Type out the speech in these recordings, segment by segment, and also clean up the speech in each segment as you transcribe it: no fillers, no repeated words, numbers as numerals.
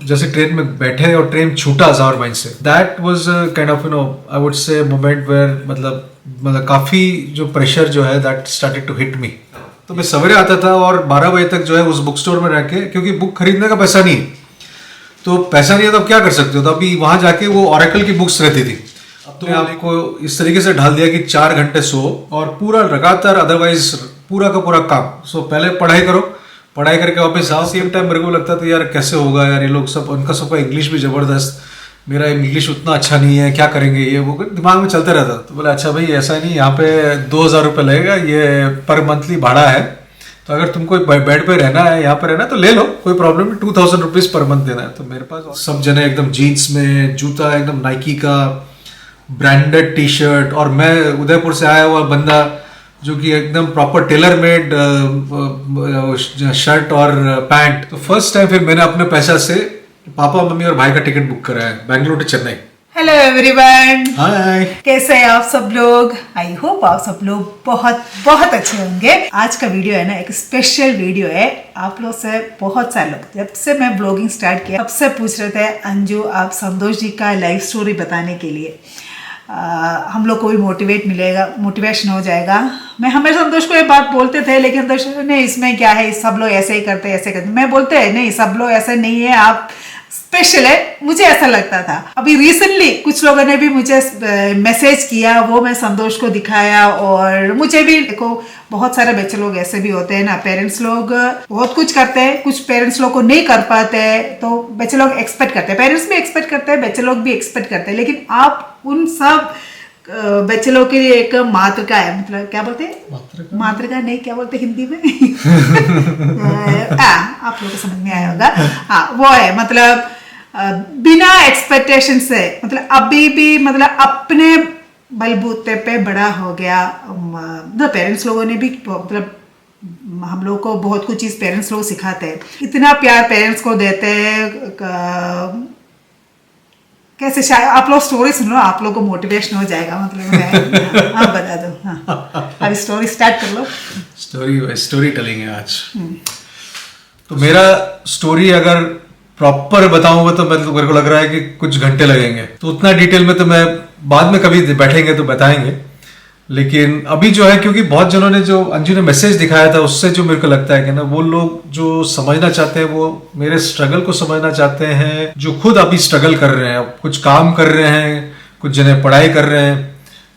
जैसे ट्रेन में बैठे और ट्रेन छूटा ज़ावर माइंस से, that was kind of I would say moment where मतलब काफ़ी जो प्रेशर जो है that started to hit me. तो मैं सवेरे आता था और 12 बजे तक जो है उस बुक स्टोर में रह के, क्योंकि बुक खरीदने का पैसा नहीं है, तो पैसा नहीं है तो अब क्या कर सकते हो, तो अभी वहाँ जाके वो ऑरेकल की बुक्स रहती थी। अब तो आपको इस तरीके से ढाल दिया कि 4 घंटे सो और पूरा लगातार अदरवाइज पूरा का पूरा काम। सो पहले पढ़ाई करो, पढ़ाई करके वापस आओ। सेम टाइम मेरे को लगता था यार कैसे होगा यार, ये लोग सब, उनका सबका इंग्लिश भी ज़बरदस्त, मेरा इंग्लिश उतना अच्छा नहीं है, क्या करेंगे, ये वो दिमाग में चलते रहता। तो बोला अच्छा भाई ऐसा नहीं, यहाँ पे 2000 रुपये लगेगा, ये पर मंथली भाड़ा है, तो अगर तुमको बेड पे रहना है, यहाँ पे रहना है तो ले लो, कोई प्रॉब्लम नहीं, 2000 रुपीज़ पर मंथ देना है। तो मेरे पास सब जने एकदम जीन्स में, जूता एकदम नाइकी का ब्रांडेड टी शर्ट, और मैं उदयपुर से आया हुआ बंदा जो कि एकदम प्रॉपर टेलर मेड शर्ट और पैंट। तो फर्स्ट टाइम फिर मैंने अपने पैसा से पापा मम्मी और भाई का टिकट बुक करा है Bengaluru to Chennai. Hello everyone, hi, कैसे हैं आप सब लोग? आई होप आप सब लोग बहुत बहुत अच्छे होंगे। आज का वीडियो है ना, एक स्पेशल वीडियो है। आप लोग से बहुत सारे लोग, जब से मैं ब्लॉगिंग स्टार्ट किया तब से पूछ रहे थे अंजू आप संतोष जी का लाइफ स्टोरी बताने के लिए, हम लोग को भी मोटिवेट मिलेगा, मोटिवेशन हो जाएगा। मैं हमेशा संतोष को ये बात बोलते थे, लेकिन संतोष नहीं इसमें क्या है, सब लोग ऐसे ही करते ऐसे करते। मैं बोलते हैं नहीं, सब लोग ऐसे नहीं है, आप स्पेशल है, मुझे ऐसा लगता था। अभी रिसेंटली कुछ लोगों ने भी मुझे मैसेज किया, वो मैं संतोष को दिखाया, और मुझे भी देखो बहुत सारे बच्चे लोग ऐसे भी होते हैं ना, पेरेंट्स लोग बहुत कुछ करते हैं, कुछ पेरेंट्स लोग को नहीं कर पाते, तो बच्चे लोग एक्सपेक्ट करते हैं, पेरेंट्स भी एक्सपेक्ट करते हैं, बच्चे लोग भी एक्सपेक्ट करते हैं, लेकिन आप उन सब बच्चे लोग के लिए एक मातृका है, मतलब क्या बोलते हैं मातृका नहीं, क्या बोलते हिंदी में आप लोगों को समझ में आया होगा। हाँ वो है, मतलब बिना एक्सपेक्टेशन से, मतलब अभी भी मतलब अपने बलबूते पे बड़ा हो गया। मतलब पेरेंट्स लोगों ने भी, मतलब हम लोग को बहुत कुछ चीज़ पेरेंट्स लोग सिखाते हैं, इतना प्यार पेरेंट्स को देते हैं। कैसे, शायद आप लोग स्टोरी सुनो, आप लोग को मोटिवेशन हो जाएगा, मतलब हाँ बता दो। हाँ अभी स्टोरी स्टार्ट कर लो। स्टोरी टेलिंग है आज। तो मेरा स्टोरी अगर प्रॉपर बताऊंगा तो मेरे को लग रहा है कि कुछ घंटे लगेंगे, तो उतना डिटेल में तो मैं बाद में कभी बैठेंगे तो बताएंगे। लेकिन अभी जो है, क्योंकि बहुत जनों ने, जो अंजू ने मैसेज दिखाया था, उससे जो मेरे को लगता है कि ना, वो लोग जो समझना चाहते हैं, वो मेरे स्ट्रगल को समझना चाहते हैं, जो खुद अभी स्ट्रगल कर रहे हैं, कुछ काम कर रहे हैं, कुछ जने पढ़ाई कर रहे हैं,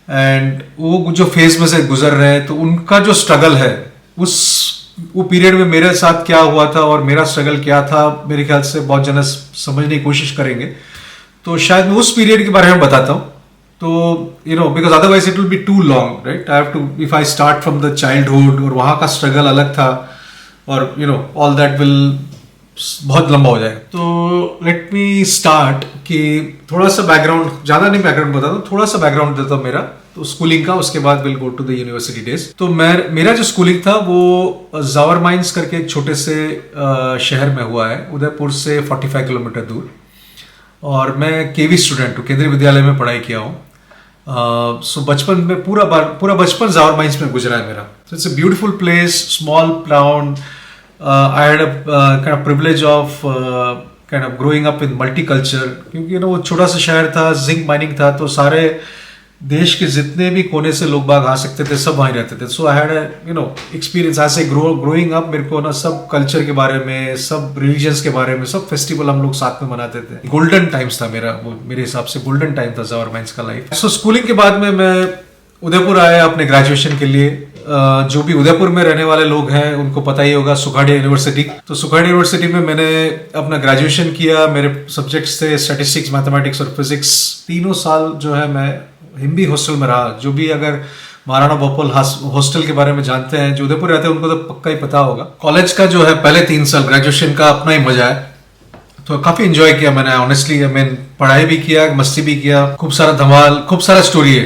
एंड वो जो फेज में से गुजर रहे हैं, तो उनका जो स्ट्रगल है, वो पीरियड में मेरे साथ क्या हुआ था और मेरा स्ट्रगल क्या था, मेरे ख्याल से बहुत जने समझने की कोशिश करेंगे। तो शायद मैं उस पीरियड के बारे में बताता हूँ। तो because otherwise it will be too long, right? I have to, if I start from the childhood, और वहाँ का स्ट्रगल अलग था, और all that will बहुत लंबा हो जाएगा। तो लेट मी स्टार्ट कि थोड़ा सा बैकग्राउंड, ज़्यादा नहीं बैकग्राउंड बताता हूँ, थोड़ा सा बैकग्राउंड देता हूँ मेरा, तो स्कूलिंग का, उसके बाद will go to the university days. तो मेरा जो स्कूलिंग था वो ज़ावर माइंस करके एक छोटे से शहर में हुआ है, उदयपुर से 45 किलोमीटर दूर, और मैं केवी स्टूडेंट हूँ, केंद्रीय विद्यालय में पढ़ाई किया हूँ। सो बचपन में पूरा बचपन ज़ावर माइंस में गुजरा है मेरा। So it's a beautiful place, small town. I had a kind of privilege of kind of growing up in multiculture, क्योंकि वो छोटा सा शहर था, जिंक माइनिंग था, तो सारे देश के जितने भी कोने से लोग बाग आ सकते थे, सब वहीं रहते थे। सो आई हैड एक्सपीरियंस ऐसे ग्रोइंग अप। मेरे को ना सब कल्चर के बारे में, सब रिलीजन्स के बारे में, सब फेस्टिवल हम लोग साथ में मनाते थे। गोल्डन टाइम्स था मेरा, वो मेरे हिसाब से गोल्डन टाइम था ज़ावर माइंस का लाइफ। सो स्कूलिंग के बाद में मैं उदयपुर आया अपने ग्रेजुएशन के लिए। जो भी उदयपुर में रहने वाले लोग हैं उनको पता ही होगा सुखाड़िया यूनिवर्सिटी। तो सुखाड़िया यूनिवर्सिटी में मैंने अपना ग्रेजुएशन किया। मेरे सब्जेक्ट्स थे स्टैटिस्टिक्स, मैथमेटिक्स और फिजिक्स। 3 साल जो है मैं हिंदी हॉस्टल में रहा। जो भी अगर महाराणा भोपाल हॉस्टल के बारे में जानते हैं, जो उदयपुर रहते हैं, उनको तो पक्का ही पता होगा। कॉलेज का जो है पहले 3 साल ग्रेजुएशन का अपना ही मजा है, तो काफी एंजॉय किया मैंने ऑनेस्टली। पढ़ाई भी किया, मस्ती भी किया, खूब सारा धमाल, खूब सारा स्टोरी है।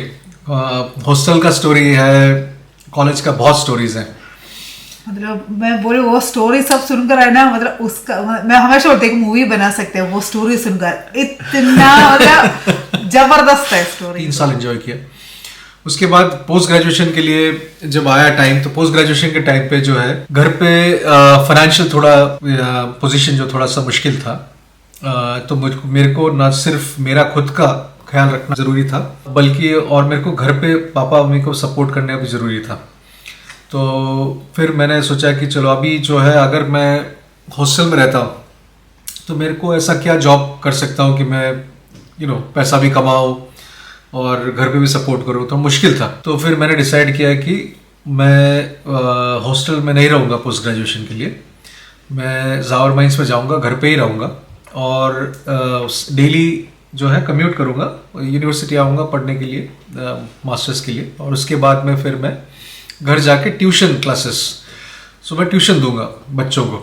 हॉस्टल का स्टोरी है, कॉलेज का बहुत स्टोरीज हैं। मतलब मैं बोले वो स्टोरी सब सुनकर है ना, मतलब उसका मैं हमेशा बोलती हूँ मूवी बना सकते हैं वो स्टोरी सुनकर, इतना मतलब जबरदस्त है स्टोरी। 3 साल एंजॉय किया। उसके बाद पोस्ट ग्रेजुएशन के लिए जब आया टाइम, तो पोस्ट ग्रेजुएशन के टाइम पे जो है घर पे फाइनेंशियल थोड़ा पोजीशन जो थोड़ा सा मुश्किल था, तो मुझको मेरे को ना सिर्फ मेरा खुद का ख्याल रखना ज़रूरी था, बल्कि और मेरे को घर पे पापा मम्मी को सपोर्ट करना भी ज़रूरी था। तो फिर मैंने सोचा कि चलो अभी जो है, अगर मैं हॉस्टल में रहता हूँ तो मेरे को ऐसा क्या जॉब कर सकता हूँ कि मैं पैसा भी कमाऊँ और घर पे भी सपोर्ट करूँ। तो मुश्किल था। तो फिर मैंने डिसाइड किया कि मैं हॉस्टल में नहीं रहूँगा पोस्ट ग्रेजुएशन के लिए, मैं जावर माइंस में जाऊँगा, घर पे ही रहूँगा और डेली जो है कम्यूट करूँगा, यूनिवर्सिटी आऊँगा पढ़ने के लिए, मास्टर्स के लिए, और उसके बाद में फिर मैं घर जाके ट्यूशन क्लासेस, सो मैं ट्यूशन दूंगा बच्चों को।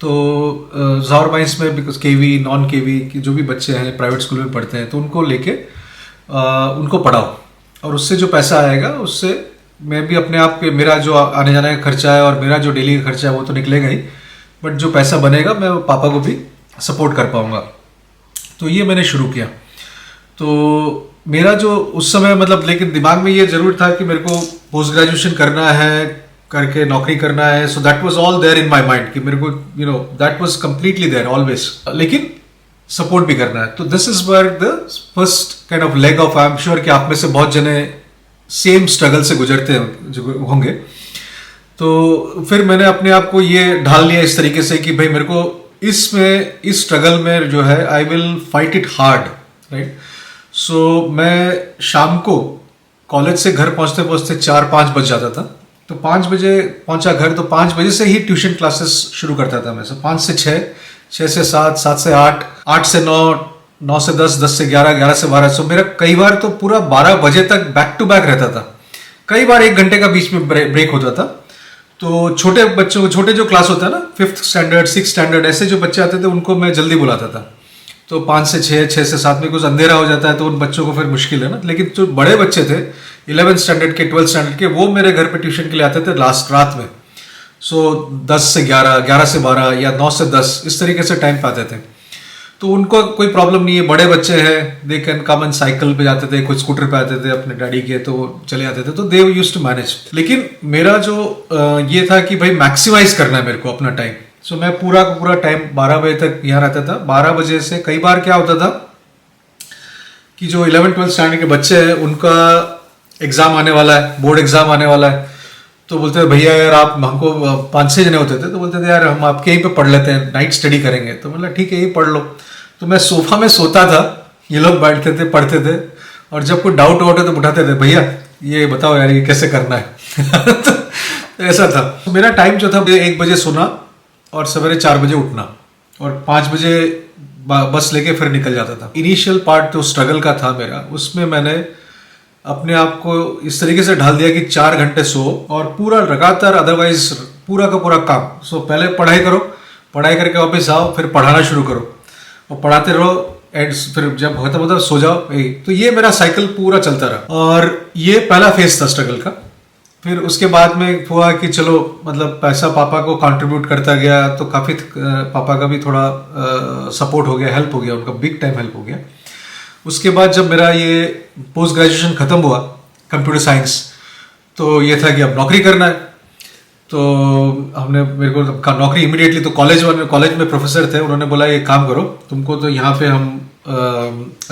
तो जावर माइंस में बिकॉज केवी नॉन केवी की जो भी बच्चे हैं प्राइवेट स्कूल में पढ़ते हैं, तो उनको लेके उनको पढ़ाओ और उससे जो पैसा आएगा उससे मैं भी अपने आप के, मेरा जो आने जाने का खर्चा है और मेरा जो डेली का खर्चा है वो तो निकलेगा ही, बट जो पैसा बनेगा मैं पापा को भी सपोर्ट कर पाऊँगा। तो ये मैंने शुरू किया। तो मेरा जो उस समय मतलब, लेकिन दिमाग में ये जरूर था कि मेरे को पोस्ट ग्रेजुएशन करना है, करके नौकरी करना है। So that was all there in my mind कि मेरे को that was completely there always, लेकिन सपोर्ट भी करना है। तो this is where the first kind of leg of, I am sure कि आप में से बहुत जने सेम स्ट्रगल से गुजरते होंगे। तो फिर मैंने अपने आप को ये ढाल लिया इस तरीके से कि भाई मेरे को इस स्ट्रगल में जो है I will fight it hard, right. So मैं शाम को कॉलेज से घर पहुंचते पहुंचते 4-5 बज जाता था। तो 5 बजे पहुंचा घर, तो 5 बजे से ही ट्यूशन क्लासेस शुरू करता था मैं। 5 से 6, 6 से 7, 7 से 8, 8 से 9, 9 से 10, 10 से 11, 11 से 12। सो मेरा कई बार तो पूरा 12 बजे तक बैक टू बैक रहता था। कई बार 1 घंटे का बीच में ब्रेक होता था। तो छोटे बच्चों, छोटे जो क्लास होता है ना, 5th स्टैंडर्ड, 6th स्टैंडर्ड, ऐसे जो बच्चे आते थे उनको मैं जल्दी बुलाता था। तो 5 से 6, 6 से 7 में कुछ अंधेरा हो जाता है तो उन बच्चों को फिर मुश्किल है ना। लेकिन जो बड़े बच्चे थे 11th स्टैंडर्ड के, 12th स्टैंडर्ड के, वो मेरे घर पे ट्यूशन के लिए आते थे लास्ट रात में। सो 10 से 11, 11 से 12 या 9 से 10 इस तरीके से टाइम पे आते थे। तो उनको कोई प्रॉब्लम नहीं है, बड़े बच्चे हैं, they can come and cycle पे जाते थे, कुछ स्कूटर पे आते थे अपने डैडी के, तो चले आते थे। तो दे यूज्ड टू मैनेज। लेकिन मेरा जो ये था कि भाई मैक्सिमाइज करना है मेरे को अपना टाइम। सो मैं पूरा का पूरा टाइम 12 बजे तक यहाँ रहता था। 12 बजे से कई बार क्या होता था कि जो 11th-12th स्टैंडर्ड के बच्चे हैं उनका एग्जाम आने वाला है, बोर्ड एग्जाम आने वाला है, तो बोलते हैं भैया यार आप, हमको 5-6 जने होते थे, तो बोलते थे यार हम आपके यहीं पे पढ़ लेते हैं, नाइट स्टडी करेंगे। तो मतलब ठीक है यही पढ़ लो। तो मैं सोफा में सोता था, ये लोग बैठते थे, पढ़ते थे, और जब कोई डाउट वाउट है तो उठाते थे, भैया ये बताओ यार ये कैसे करना है। तो ऐसा था। तो मेरा टाइम जो था 1 बजे सोना और सवेरे 4 बजे उठना और 5 बजे बस लेके फिर निकल जाता था। इनिशियल पार्ट जो स्ट्रगल का था मेरा, उसमें मैंने अपने आप को इस तरीके से ढाल दिया कि 4 घंटे सो और पूरा लगातार, अदरवाइज पूरा का पूरा काम। सो पहले पढ़ाई करो, पढ़ाई करके वापस आओ, फिर पढ़ाना शुरू करो और पढ़ाते रहो, एंड फिर जब खत्म होता सो जाओ। तो ये मेरा साइकिल पूरा चलता रहा और ये पहला फेज था स्ट्रगल का। फिर उसके बाद में हुआ कि चलो मतलब पैसा पापा को कंट्रीब्यूट करता गया, तो काफ़ी पापा का भी थोड़ा सपोर्ट हो गया, हेल्प हो गया, उनका बिग टाइम हेल्प हो गया। उसके बाद जब मेरा ये पोस्ट ग्रेजुएशन ख़त्म हुआ कंप्यूटर साइंस, तो ये था कि अब नौकरी करना है। तो हमने, मेरे को नौकरी इमीडिएटली, तो कॉलेज में प्रोफेसर थे, उन्होंने बोला ये काम करो, तुमको तो यहाँ पे हम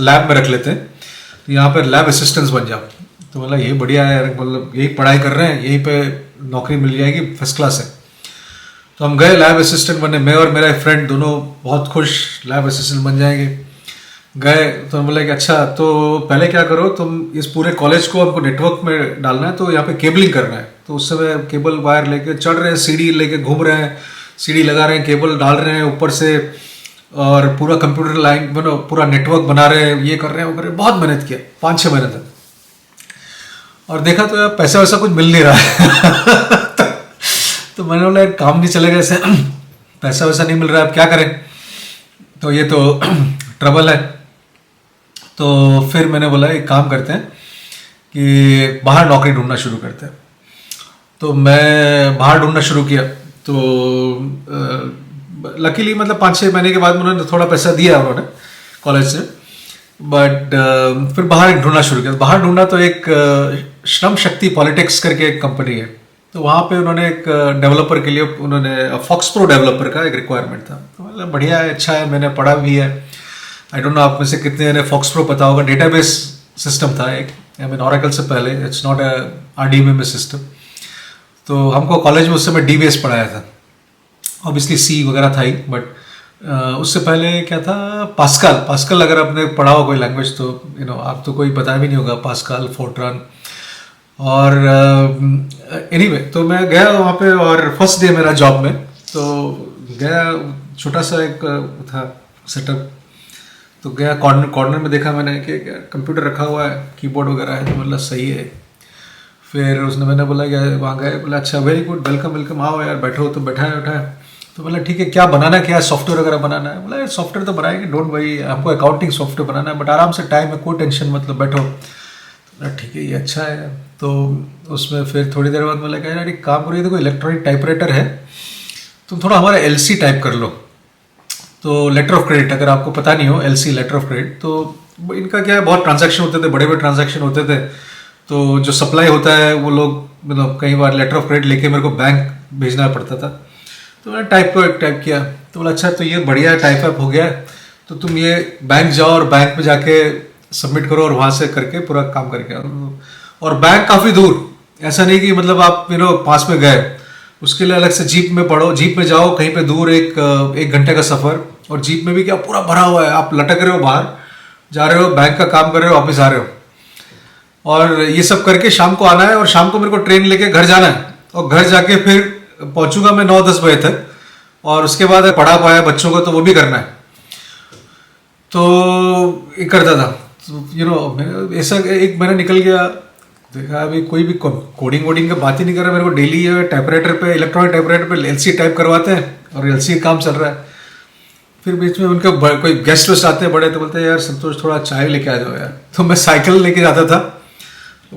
लैब में रख लेते हैं, तो यहाँ पर लैब असिस्टेंट्स बन जाओ। तो मतलब ये बढ़िया है, मतलब यही पढ़ाई कर रहे हैं, यहीं पे नौकरी मिल जाएगी, फर्स्ट क्लास है। तो हम गए लैब असिस्टेंट बनने, मैं और मेरा फ्रेंड दोनों बहुत खुश, लैब असिस्टेंट बन जाएंगे। गए तो हम बोले कि अच्छा, तो पहले क्या करो, तुम इस पूरे कॉलेज को हमको नेटवर्क में डालना है, तो यहाँ पे केबलिंग करना है। तो उस समय केबल वायर लेके चढ़ रहे हैं, सीढ़ी लेके घूम रहे हैं, सीढ़ी लगा रहे हैं, केबल डाल रहे हैं ऊपर से, और पूरा कंप्यूटर लाइन पूरा नेटवर्क बना रहे हैं, ये कर रहे हैं, वो कर रहे हैं। बहुत मेहनत किया 5-6 महीने तक, और देखा तो यार पैसा वैसा कुछ मिल नहीं रहा है। तो मैंने बोला काम नहीं चलेगा ऐसे, पैसा वैसा नहीं मिल रहा है, अब क्या करें, तो ये तो ट्रबल है। तो फिर मैंने बोला एक काम करते हैं कि बाहर नौकरी ढूंढना शुरू करते हैं। तो मैं बाहर ढूंढना शुरू किया। तो लकीली मतलब 5-6 महीने के बाद उन्होंने थोड़ा पैसा दिया उन्होंने कॉलेज से, बट फिर बाहर ढूंढना शुरू किया। बाहर ढूंढना तो एक श्रम शक्ति पॉलिटिक्स करके एक कंपनी है, तो तो वहाँ पे उन्होंने एक डेवलपर के लिए उन्होंने फॉक्स प्रो डेवलपर का एक रिक्वायरमेंट था। तो मतलब बढ़िया है, अच्छा है, मैंने पढ़ा भी है। आई डोंट नो आप में से कितने ने फॉक्स प्रो पता होगा, डेटाबेस सिस्टम था एक, आई मीन ऑरेकल से पहले, it's not a RDBMS system. तो हमको कॉलेज में उस समय DBase पढ़ाया था, ऑब्वियसली C वगैरह था ही, बट उससे पहले क्या था, पास्कल अगर आपने पढ़ा हो कोई लैंग्वेज तो आप तो कोई पता भी नहीं होगा, पास्कल, फोर्ट्रान। और एनीवे तो मैं गया वहाँ पे और फर्स्ट डे मेरा जॉब में, तो गया, छोटा सा एक था सेटअप, तो गया कॉर्नर में देखा मैंने कि कंप्यूटर रखा हुआ है, कीबोर्ड वगैरह है, तो मतलब सही है। फिर मैंने बोला कि वहाँ गए, बोला अच्छा वेरी गुड, वेलकम, आओ यार बैठो, तो बैठा है। तो बोला ठीक है, क्या बनाना है, क्या सॉफ्टवेयर वगैरह बनाना है? बोला सॉफ्टवेयर तो बनाएंगे, डोंट वरी, हमको अकाउंटिंग सॉफ्टवेयर बनाना है, बट आराम से टाइम है, कोई टेंशन मतलब, बैठो। तो ठीक है, ये अच्छा है। तो उसमें फिर थोड़ी देर बाद बोला कि यार एक काम करिए, देखो इलेक्ट्रॉनिक टाइपराइटर है, तुम थोड़ा हमारा LC टाइप कर लो। तो लेटर ऑफ क्रेडिट, अगर आपको पता नहीं हो, LC लेटर ऑफ क्रेडिट, तो इनका क्या है, बहुत ट्रांजैक्शन होते थे, बड़े ट्रांजैक्शन होते थे। तो जो सप्लाई होता है वो लोग मतलब कई बार लेटर ऑफ क्रेडिट लेके मेरे को बैंक भेजना पड़ता था। तो मैंने टाइप किया, तो बोला अच्छा, तो ये बढ़िया टाइप अप हो गया, तो तुम ये बैंक जाओ और बैंक में जाके सबमिट करो और वहाँ से करके पूरा काम करके आओ। और बैंक काफ़ी दूर, ऐसा नहीं कि मतलब आप पास में गए, उसके लिए अलग से जीप में जाओ कहीं पे दूर, एक घंटे का सफ़र, और जीप में भी क्या पूरा भरा हुआ है, आप लटक रहे हो, बाहर जा रहे हो, बैंक का काम कर रहे हो, वापस आ रहे हो, और ये सब करके शाम को आना है, और शाम को मेरे को ट्रेन लेके घर जाना है, और घर जाके फिर पहुंचूंगा मैं 9-10 बजे तक, और उसके बाद पढ़ा पाया बच्चों को तो वो भी करना है। तो ये करता था, तो ऐसा एक महीना निकल गया, देखा अभी कोई भी कोडिंग वोडिंग की बात ही नहीं कर रहा, मेरे को डेली टाइपराइटर पे, इलेक्ट्रॉनिक टाइपराइटर पे LC टाइप करवाते हैं, और LC काम चल रहा है। फिर बीच में उनके कोई गेस्ट वेस्ट आते हैं बड़े, तो बोलते हैं यार संतोष थोड़ा चाय लेके आ जाओ यार। तो मैं साइकिल लेके जाता था,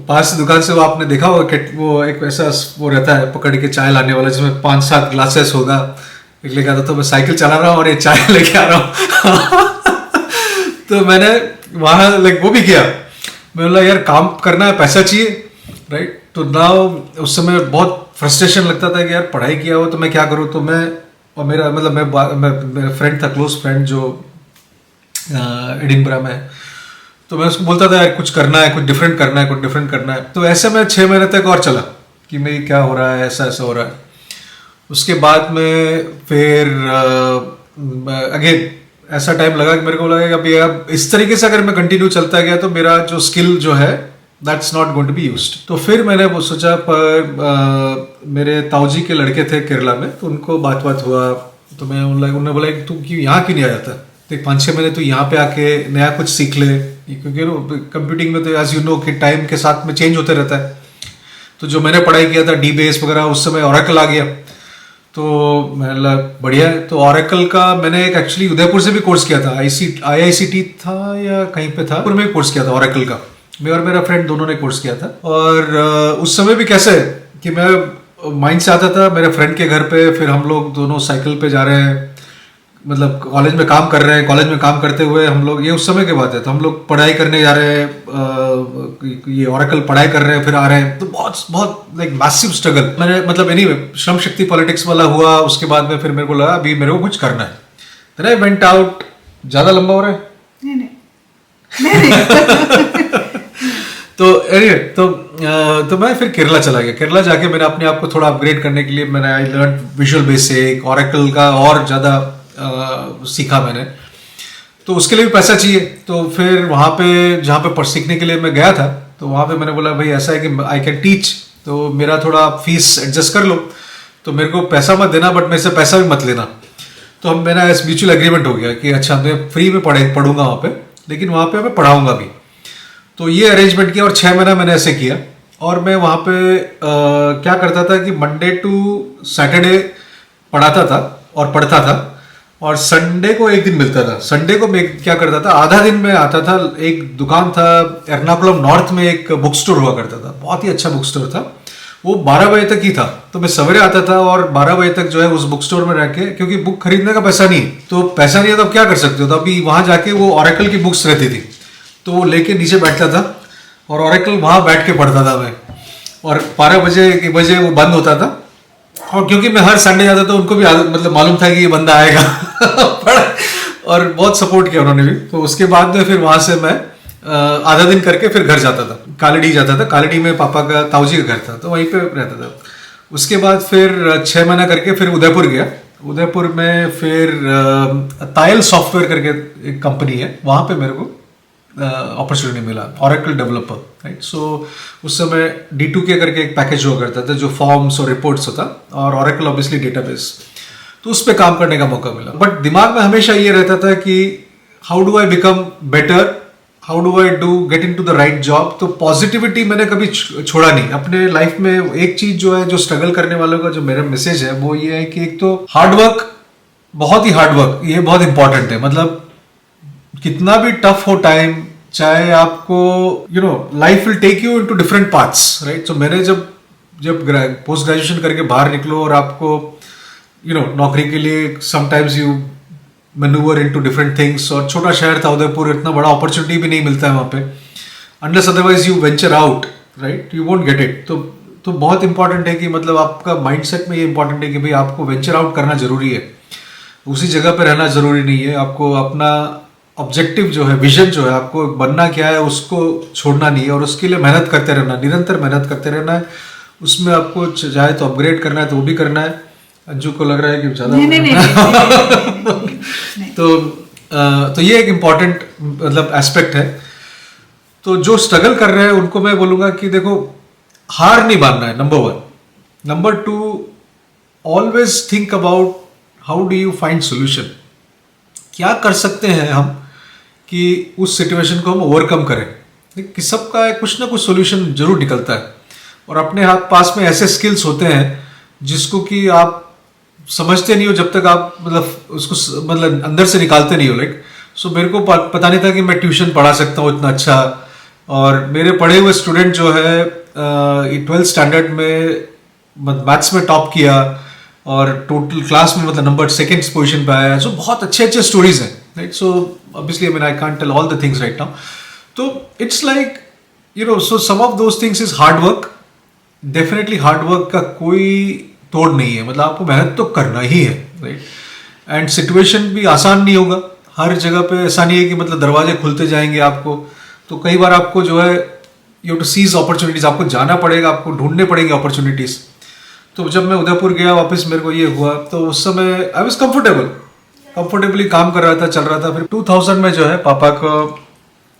पास से दुकान से, वो आपने देखा होगा वो एक ऐसा वो रहता है पकड़ के चाय लाने वाला, जिसमें 5-7 ग्लासेस होगा, एक लेके आता। तो मैं साइकिल चला रहा हूँ और ये चाय लेके आ रहा हूँ। तो मैंने वहाँ वो भी किया, मैं बोला यार काम करना है, पैसा चाहिए, राइट। तो ना उस समय बहुत फ्रस्ट्रेशन लगता था कि यार पढ़ाई किया हो तो मैं क्या करूँ। तो मैं और मेरा मतलब मेरा फ्रेंड था, क्लोज फ्रेंड, जो एडिनबरा में, तो मैं उसको बोलता था यार कुछ करना है, कुछ डिफरेंट करना है। तो ऐसे में 6 महीने तक और चला कि मेरी क्या हो रहा है, ऐसा हो रहा है। उसके बाद में फिर अगेन ऐसा टाइम लगा कि मेरे को लगा कि अभी अब इस तरीके से अगर मैं कंटिन्यू चलता गया तो मेरा जो स्किल जो है that's not going to be used. तो फिर मैंने वो सोचा, पर मेरे ताऊजी के लड़के थे केरला में, तो उनको बात हुआ, तो मैं उन्होंने बोला कि तुम यहाँ क्यों नहीं आ जाता, तो 5-6 महीने तो यहाँ पे आके नया कुछ सीख ले, क्योंकि कंप्यूटिंग में तो एज यू नो कि टाइम के साथ में चेंज होते रहता है। तो जो मैंने पढ़ाई किया था DBase वगैरह, उस समय ऑरेकल आ गया, तो मैं बढ़िया है। तो ऑरेकल का मैंने एक एक्चुअली उदयपुर से भी कोर्स किया था, IICT था या कहीं पे था, उदयपुर में कोर्स किया था ऑरेकल का, मैं और मेरा फ्रेंड दोनों ने कोर्स किया था। और उस समय भी कैसे कि मैं माइंड से आता था मेरे फ्रेंड के घर पे, फिर हम लोग दोनों साइकिल पे जा रहे हैं, मतलब कॉलेज में काम कर रहे हैं, कॉलेज में काम करते हुए हम लोग, ये उस समय की बात है, तो हम लोग पढ़ाई करने जा रहे हैं, ये ऑरेकल पढ़ाई कर रहे हैं, फिर आ रहे हैं, तो बहुत लाइक मैसिव स्ट्रगल। मैंने मतलब एनीवे श्रम शक्ति पॉलिटिक्स वाला हुआ, उसके बाद में फिर मेरे को लगा अभी मेरे को कुछ करना है, देन आई वेंट आउट। ज्यादा लंबा हो रहा है? नहीं। तो एनीवे तो मैं फिर केरला चला गया। केरला जाके मैंने अपने आप को थोड़ा अपग्रेड करने के लिए मैंने I learn visual basic, oracle का और ज़्यादा सीखा मैंने। तो उसके लिए भी पैसा चाहिए, तो फिर वहाँ पे जहाँ पे सीखने के लिए मैं गया था, तो वहाँ पे मैंने बोला भाई ऐसा है कि आई कैन टीच, तो मेरा थोड़ा फीस एडजस्ट कर लो, तो मेरे को पैसा मत देना बट मेरे से पैसा भी मत लेना। तो हम मेरा म्यूचुअल एग्रीमेंट हो गया कि अच्छा मैं फ्री में पढ़ूंगा वहाँ पे, लेकिन वहाँ पे मैं पढ़ाऊंगा भी। तो ये अरेंजमेंट किया और 6 महीना मैंने ऐसे किया। और मैं वहाँ पे क्या करता था कि मंडे टू सैटरडे पढ़ाता था और पढ़ता था, और संडे को एक दिन मिलता था। संडे को मैं क्या करता था, आधा दिन में आता था, एक दुकान था एर्नाकुलम नॉर्थ में, एक बुक स्टोर हुआ करता था, बहुत ही अच्छा बुक स्टोर था, वो 12 बजे तक ही था। तो मैं सवेरे आता था और 12 बजे तक जो है उस बुक स्टोर में रह के, क्योंकि बुक खरीदने का पैसा नहीं है, तो पैसा नहीं है तो अब क्या कर सकते हो, तो अभी वहाँ जाके वो ऑरेकल की बुक्स रहती थी, तो वो लेके नीचे बैठता था और ऑरेकल वहाँ बैठ के पढ़ता था मैं। और 12 बजे 1 बजे वो बंद होता था। और क्योंकि मैं हर संडे जाता था, उनको भी मतलब मालूम था कि ये बंदा आएगा और बहुत सपोर्ट किया उन्होंने भी। तो उसके बाद में फिर वहां से मैं आधा दिन करके फिर घर जाता था, कालड़ी जाता था। कालड़ी में पापा का ताऊजी का घर था, तो वहीं पे रहता था। उसके बाद फिर 6 महीना करके फिर उदयपुर गया। उदयपुर में फिर तायल सॉफ्टवेयर करके एक कंपनी है, वहां पे मेरे को अपॉर्चुनिटी मिला, ऑरेकल डेवलपर, राइट। सो उस समय D2K करके एक पैकेज हुआ करता था जो फॉर्म्स और रिपोर्ट्स होता, और ऑरेकल ऑब्वियसली डेटाबेस, तो उस पर काम करने का मौका मिला। बट दिमाग में हमेशा ये रहता था कि how do I become better, how do I do get into the right job. तो पॉजिटिविटी मैंने कभी छोड़ा नहीं अपने लाइफ में। एक चीज जो है, जो स्ट्रगल करने वालों का जो मेरा मैसेज है वो ये है कि एक तो हार्ड वर्क, बहुत ही हार्ड वर्क, ये बहुत इंपॉर्टेंट है। मतलब कितना भी टफ हो टाइम, चाहे आपको life will take you into different paths, right. So मैंने जब पोस्ट ग्रेजुएशन करके बाहर निकलो और आपको नौकरी के लिए sometimes you manoeuvre into different things, और छोटा शहर था उदयपुर, इतना बड़ा अपॉर्चुनिटी भी नहीं मिलता है वहाँ पे, unless otherwise you venture out, right, you won't get it. तो बहुत इंपॉर्टेंट है कि मतलब आपका माइंडसेट में ये इंपॉर्टेंट है कि भाई आपको वेंचर आउट करना जरूरी है, उसी जगह पे रहना जरूरी नहीं है। आपको अपना ऑब्जेक्टिव जो है, विजन जो है, आपको बनना क्या है उसको छोड़ना नहीं है, और उसके लिए मेहनत करते रहना, निरंतर मेहनत करते रहना है। उसमें आपको चाहे तो अपग्रेड करना है तो वो भी करना है। अंजू को लग रहा है कि ज्यादा नहीं। तो ये एक इम्पॉर्टेंट मतलब एस्पेक्ट है। तो जो स्ट्रगल कर रहे हैं उनको मैं बोलूंगा कि देखो, हार नहीं मानना है, number 1। Number 2, always think about how do you find solution. क्या कर सकते हैं हम कि उस सिचुएशन को हम ओवरकम करें। कि सबका कुछ ना कुछ सोल्यूशन जरूर निकलता है, और अपने हाथ पास में ऐसे स्किल्स होते हैं जिसको कि आप समझते नहीं हो जब तक आप मतलब उसको मतलब अंदर से निकालते नहीं हो। लाइक सो मेरे को पता नहीं था कि मैं ट्यूशन पढ़ा सकता हूँ इतना अच्छा। और मेरे पढ़े हुए स्टूडेंट जो है 12th स्टैंडर्ड में मैथ्स में टॉप किया, और टोटल क्लास में मतलब नंबर 2nd पोजीशन पे आया। सो बहुत अच्छे अच्छे स्टोरीज हैं, right. So obviously I can't tell all the things right now. तो it's like so some of those things is hard work. Definitely hard work का कोई तोड़ नहीं है, मतलब आपको मेहनत तो करना ही है, राइट। एंड सिचुएशन भी आसान नहीं होगा, हर जगह पे ऐसा नहीं है कि मतलब दरवाजे खुलते जाएंगे आपको। तो कई बार आपको जो है यू टू सीज अपॉर्चुनिटीज, आपको जाना पड़ेगा, आपको ढूंढने पड़ेंगे अपॉर्चुनिटीज। तो जब मैं उदयपुर गया वापस, मेरे को ये हुआ, तो उस समय आई वॉज कंफर्टेबली काम कर रहा था, चल रहा था। फिर 2000 में जो है पापा को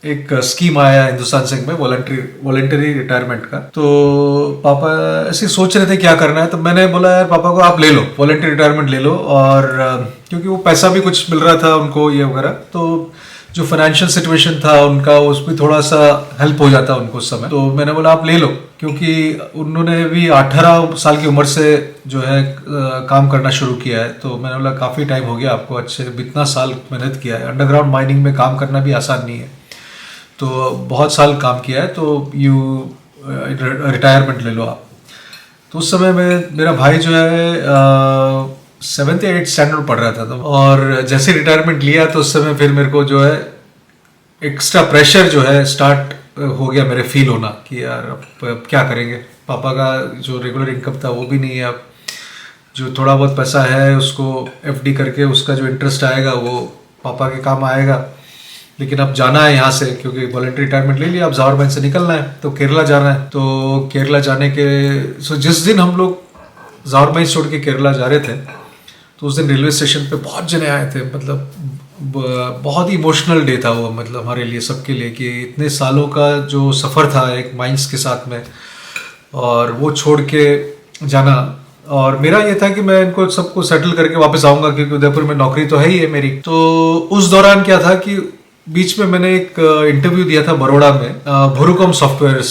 एक स्कीम आया हिंदुस्तान जिंक में, वॉलंटरी रिटायरमेंट का। तो पापा ऐसे सोच रहे थे क्या करना है, तो मैंने बोला यार पापा को आप ले लो, वॉलंटरी रिटायरमेंट ले लो। और क्योंकि वो पैसा भी कुछ मिल रहा था उनको ये वगैरह, तो जो फाइनेंशियल सिचुएशन था उनका उसमें थोड़ा सा हेल्प हो जाता उनको उस समय। तो मैंने बोला आप ले लो, क्योंकि उन्होंने भी 18 साल की उम्र से जो है काम करना शुरू किया है। तो मैंने बोला काफ़ी टाइम हो गया आपको, अच्छे इतना साल मेहनत किया है, अंडरग्राउंड माइनिंग में काम करना भी आसान नहीं है, तो बहुत साल काम किया है, तो यू रिटायरमेंट ले लो आप। तो उस समय में मेरा भाई जो है 7th या 8th स्टैंडर्ड पढ़ रहा था, तो और जैसे रिटायरमेंट लिया तो उस समय फिर मेरे को जो है एक्स्ट्रा प्रेशर जो है स्टार्ट हो गया मेरे फील होना कि यार अब क्या करेंगे। पापा का जो रेगुलर इनकम था वो भी नहीं है, अब जो थोड़ा बहुत पैसा है उसको FD करके उसका जो इंटरेस्ट आएगा वो पापा के काम आएगा। लेकिन अब जाना है यहाँ से, क्योंकि वॉलंटरी रिटायरमेंट ले लिया, अब ज़ावर बैंक से निकलना है, तो केरला जाना है। तो केरला जाने के जिस दिन हम लोग ज़ावर बैंक छोड़ के केरला जा रहे थे, तो उस दिन रेलवे स्टेशन पे बहुत जने आए थे। मतलब बहुत ही इमोशनल डे था वो, मतलब हमारे लिए, सबके लिए, कि इतने सालों का जो सफ़र था एक माइंस के साथ में, और वो छोड़ के जाना। और मेरा ये था कि मैं इनको सबको सेटल करके वापस आऊँगा, क्योंकि उदयपुर में नौकरी तो है ही है मेरी। तो उस दौरान क्या था कि बीच में मैंने एक इंटरव्यू दिया था बड़ौदा में, भुरुकॉम सॉफ्टवेयर्स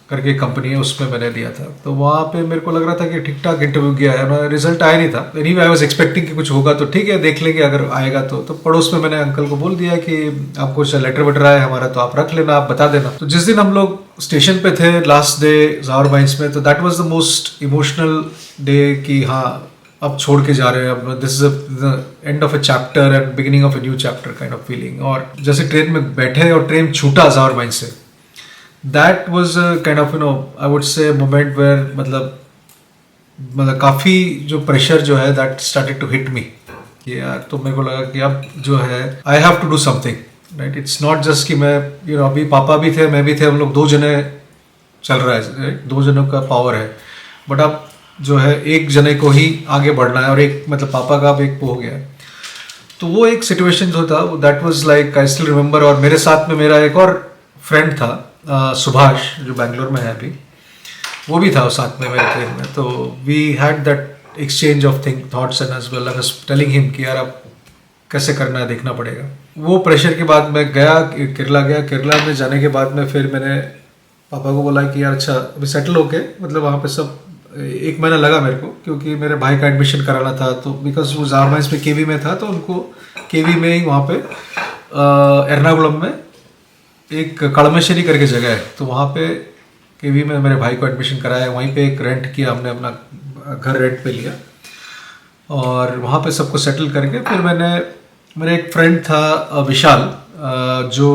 करके कंपनी है, उसमें मैंने दिया था। तो वहाँ पे मेरे को लग रहा था कि ठीक ठाक इंटरव्यू गया है, रिजल्ट आया नहीं था। एनीवे आई वाज एक्सपेक्टिंग कि कुछ होगा, तो ठीक है देख लेंगे अगर आएगा तो। पड़ोस में मैंने अंकल को बोल दिया कि आपको लेटर वेटर आया हमारा, तो आप रख लेना, आप बता देना। तो जिस दिन हम लोग स्टेशन पे थे लास्ट डे ज़ावर माइंस में, तो that was the most emotional day कि हाँ अब छोड़ के जा रहे हैं, अब this is the end of a chapter and beginning of a new chapter kind of feeling. और जैसे ट्रेन में बैठे और ट्रेन छूटा ज़ावर माइंस से, that was kind of I would say moment where मतलब काफ़ी जो प्रेशर जो है that started to hit me कि यार, तो मेरे को लगा कि अब जो है I have to do something, right. It's not just कि मैं अभी पापा भी थे, मैं भी थे, हम लोग 2 जने चल रहा है, राइट, 2 जनों का पावर है, बट अब जो है एक जने को ही आगे बढ़ना है, और एक मतलब पापा का अब एक हो गया है। तो वो एक सिचुएशन जो था that was like I still remember. और मेरे साथ में मेरा एक और फ्रेंड था सुभाष, जो बैंगलोर में है अभी, वो भी था साथ में मेरे ट्रेन में। तो we had that exchange of thoughts and as well I was telling him कि यार अब कैसे करना है, देखना पड़ेगा। वो प्रेशर के बाद मैं गया केरला केरला में जाने के बाद में फिर मैंने पापा को बोला कि यार अच्छा अभी सेटल होके, मतलब वहाँ पे सब 1 महीना लगा मेरे को, क्योंकि मेरे भाई का एडमिशन कराना था। तो बिकॉज वो जारमाइस में केवी में था, तो उनको केवी में ही वहाँ पे एर्नाकुलम में एक कड़मेश्वरी करके जगह है, तो वहाँ पे केवी में मेरे भाई को एडमिशन कराया, वहीं पे एक रेंट किया हमने, अपना घर रेंट पे लिया, और वहाँ पे सबको सेटल करके फिर मेरा एक फ्रेंड था विशाल, जो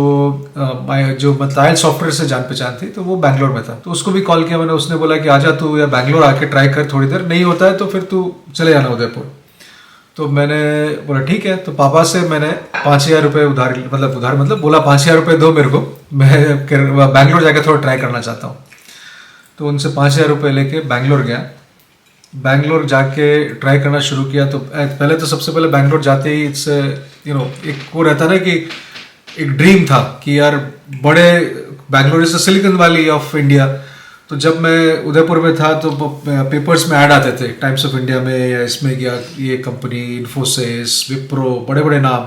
मतलब सॉफ्टवेयर से जान पहचान थी, तो वो बैंगलोर में था। तो उसको भी कॉल किया मैंने, उसने बोला कि आजा तू या बैंगलोर आके ट्राई कर, थोड़ी देर नहीं होता है तो फिर तू चले जाना उदयपुर। तो मैंने बोला ठीक है। तो पापा से मैंने 5,000 रुपये उधार मतलब बोला 5,000 रुपये दो मेरे को, मैं बैंगलोर जाके थोड़ा ट्राई करना चाहता हूँ। तो उनसे 5,000 रुपये लेके बैंगलोर गया। बैंगलोर जाके ट्राई करना शुरू किया। तो पहले तो सबसे पहले बैंगलोर जाते ही इट्स एक वो रहता ना कि एक ड्रीम था कि यार बड़े Bangalore is silicon valley of India. तो जब मैं उदयपुर में था तो पेपर्स में ऐड आते थे, टाइम्स ऑफ इंडिया में या इसमें, क्या ये कंपनी इन्फोसिस, विप्रो, बड़े बड़े नाम।